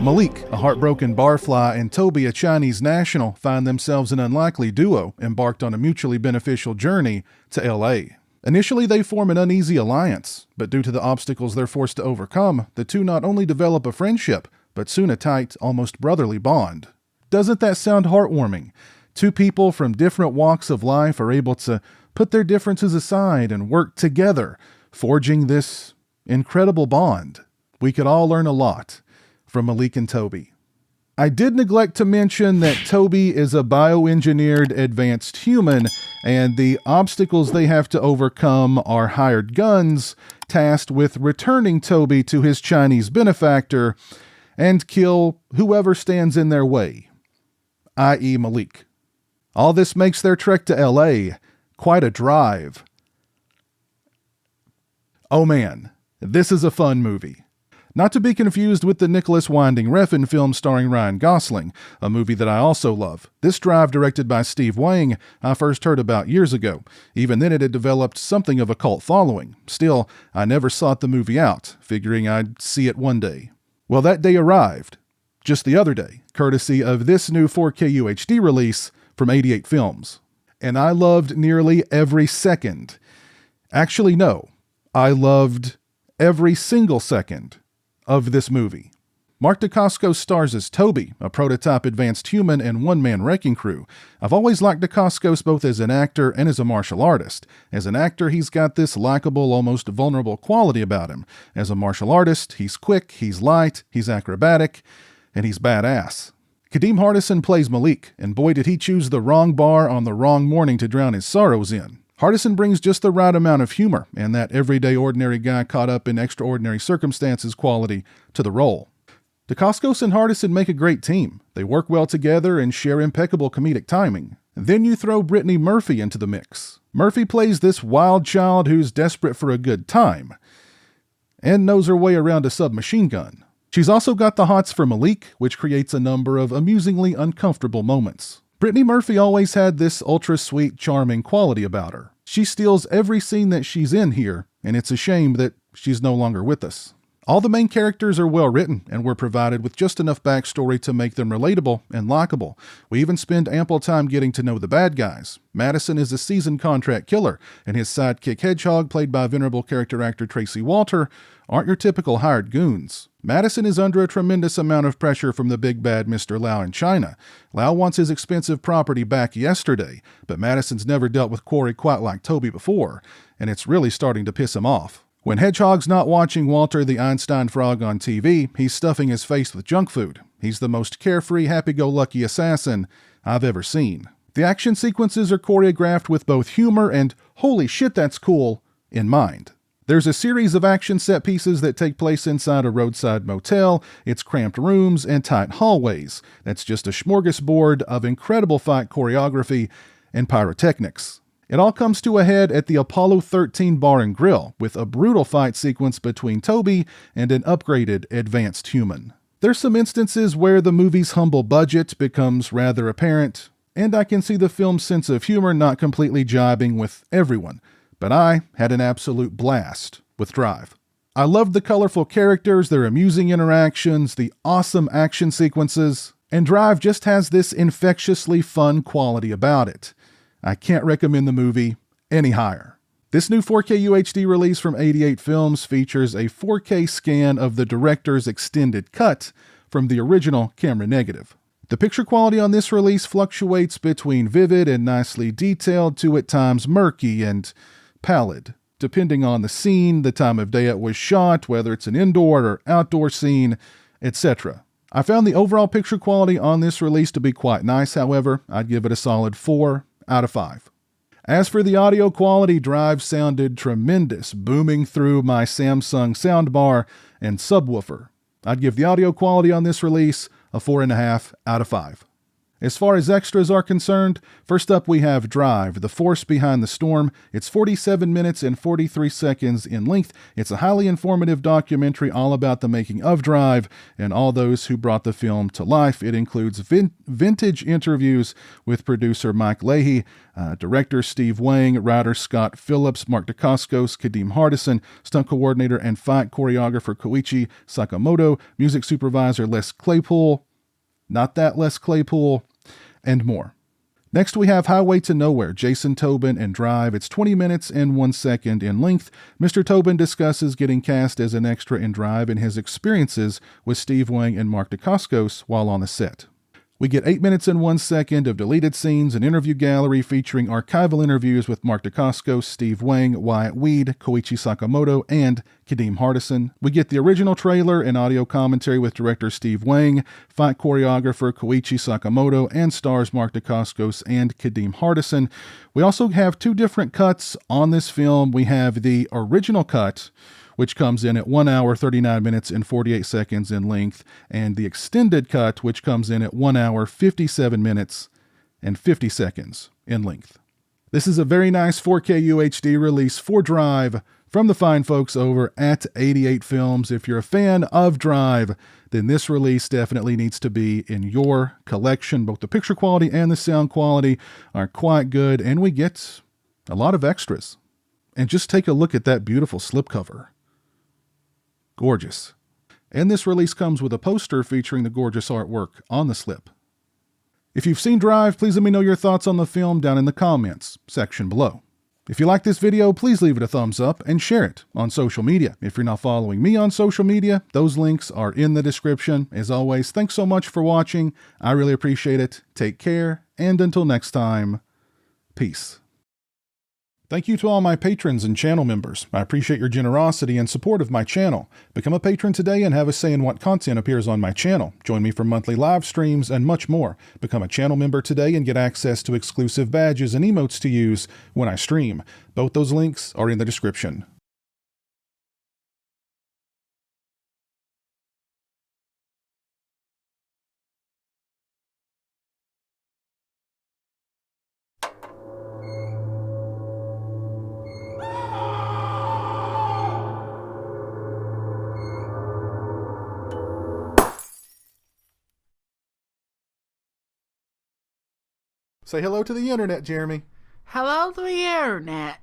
Malik, a heartbroken barfly, and Toby, a Chinese national, find themselves an unlikely duo embarked on a mutually beneficial journey to LA. Initially, they form an uneasy alliance, but due to the obstacles they're forced to overcome, the two not only develop a friendship, but soon a tight, almost brotherly bond. Doesn't that sound heartwarming? Two people from different walks of life are able to put their differences aside and work together, forging this incredible bond. We could all learn a lot from Malik and Toby. I did neglect to mention that Toby is a bioengineered advanced human, and the obstacles they have to overcome are hired guns tasked with returning Toby to his Chinese benefactor and kill whoever stands in their way, i.e. Malik. All this makes their trek to LA quite a drive. Oh man, this is a fun movie. Not to be confused with the Nicholas Winding Refn film starring Ryan Gosling, a movie that I also love. This drive, directed by Steve Wang, I first heard about years ago. Even then it had developed something of a cult following. Still, I never sought the movie out, figuring I'd see it one day. Well, that day arrived, just the other day, courtesy of this new 4K UHD release from 88 Films. And I loved nearly every second. Actually, no, I loved every single second of this movie. Mark Dacascos stars as Toby, a prototype advanced human and one-man wrecking crew. I've always liked Dacascos both as an actor and as a martial artist. As an actor, he's got this likable, almost vulnerable quality about him. As a martial artist, he's quick, he's light, he's acrobatic, and he's badass. Kadeem Hardison plays Malik, and boy did he choose the wrong bar on the wrong morning to drown his sorrows in. Hardison brings just the right amount of humor and that everyday ordinary guy caught up in extraordinary circumstances quality to the role. Dacascos and Hardison make a great team. They work well together and share impeccable comedic timing. Then you throw Britney Murphy into the mix. Murphy plays this wild child who's desperate for a good time and knows her way around a submachine gun. She's also got the hots for Malik, which creates a number of amusingly uncomfortable moments. Britney Murphy always had this ultra-sweet, charming quality about her. She steals every scene that she's in here, and it's a shame that she's no longer with us. All the main characters are well written, and we're provided with just enough backstory to make them relatable and likable. We even spend ample time getting to know the bad guys. Madison is a seasoned contract killer, and his sidekick Hedgehog, played by venerable character actor Tracy Walter, aren't your typical hired goons. Madison is under a tremendous amount of pressure from the big bad Mr. Lau in China. Lau wants his expensive property back yesterday, but Madison's never dealt with quarry quite like Toby before, and it's really starting to piss him off. When Hedgehog's not watching Walter the Einstein Frog on TV, he's stuffing his face with junk food. He's the most carefree, happy-go-lucky assassin I've ever seen. The action sequences are choreographed with both humor and "holy shit, that's cool" in mind. There's a series of action set pieces that take place inside a roadside motel, its cramped rooms, and tight hallways. That's just a smorgasbord of incredible fight choreography and pyrotechnics. It all comes to a head at the Apollo 13 Bar and Grill, with a brutal fight sequence between Toby and an upgraded advanced human. There's some instances where the movie's humble budget becomes rather apparent, and I can see the film's sense of humor not completely jibing with everyone. But I had an absolute blast with Drive. I loved the colorful characters, their amusing interactions, the awesome action sequences, and Drive just has this infectiously fun quality about it. I can't recommend the movie any higher. This new 4K UHD release from 88 Films features a 4K scan of the director's extended cut from the original camera negative. The picture quality on this release fluctuates between vivid and nicely detailed to at times murky and pallid, depending on the scene, the time of day it was shot, whether it's an indoor or outdoor scene, etc. I found the overall picture quality on this release to be quite nice, however. I'd give it a solid 4 out of 5. As for the audio quality, Drive sounded tremendous, booming through my Samsung soundbar and subwoofer. I'd give the audio quality on this release a 4.5 out of 5. As far as extras are concerned, first up we have Drive, The Force Behind the Storm. It's 47 minutes and 43 seconds in length. It's a highly informative documentary all about the making of Drive and all those who brought the film to life. It includes vintage interviews with producer Mike Leahy, director Steve Wang, writer Scott Phillips, Mark Dacascos, Kadeem Hardison, stunt coordinator and fight choreographer Koichi Sakamoto, music supervisor Les Claypool, not that Les Claypool, and more. Next, we have Highway to Nowhere, Jason Tobin and Drive. It's 20 minutes and 1 second in length. Mr. Tobin discusses getting cast as an extra in Drive and his experiences with Steve Wang and Mark Dacascos while on the set. We get 8 minutes and 1 second of deleted scenes, an interview gallery featuring archival interviews with Mark Dacascos, Steve Wang, Wyatt Weed, Koichi Sakamoto, and Kadeem Hardison. We get the original trailer and audio commentary with director Steve Wang, fight choreographer Koichi Sakamoto, and stars Mark Dacascos and Kadeem Hardison. We also have 2 different cuts on this film. We have the original cut, which comes in at 1 hour, 39 minutes, and 48 seconds in length, and the extended cut, which comes in at 1 hour, 57 minutes, and 50 seconds in length. This is a very nice 4K UHD release for Drive from the fine folks over at 88 Films. If you're a fan of Drive, then this release definitely needs to be in your collection. Both the picture quality and the sound quality are quite good, and we get a lot of extras. And just take a look at that beautiful slipcover. Gorgeous. And this release comes with a poster featuring the gorgeous artwork on the slip. If you've seen Drive, please let me know your thoughts on the film down in the comments section below. If you like this video, please leave it a thumbs up and share it on social media. If you're not following me on social media, those links are in the description. As always, thanks so much for watching. I really appreciate it. Take care, and until next time, peace. Thank you to all my patrons and channel members. I appreciate your generosity and support of my channel. Become a patron today and have a say in what content appears on my channel. Join me for monthly live streams and much more. Become a channel member today and get access to exclusive badges and emotes to use when I stream. Both those links are in the description. Say hello to the internet, Jeremy. Hello to the internet.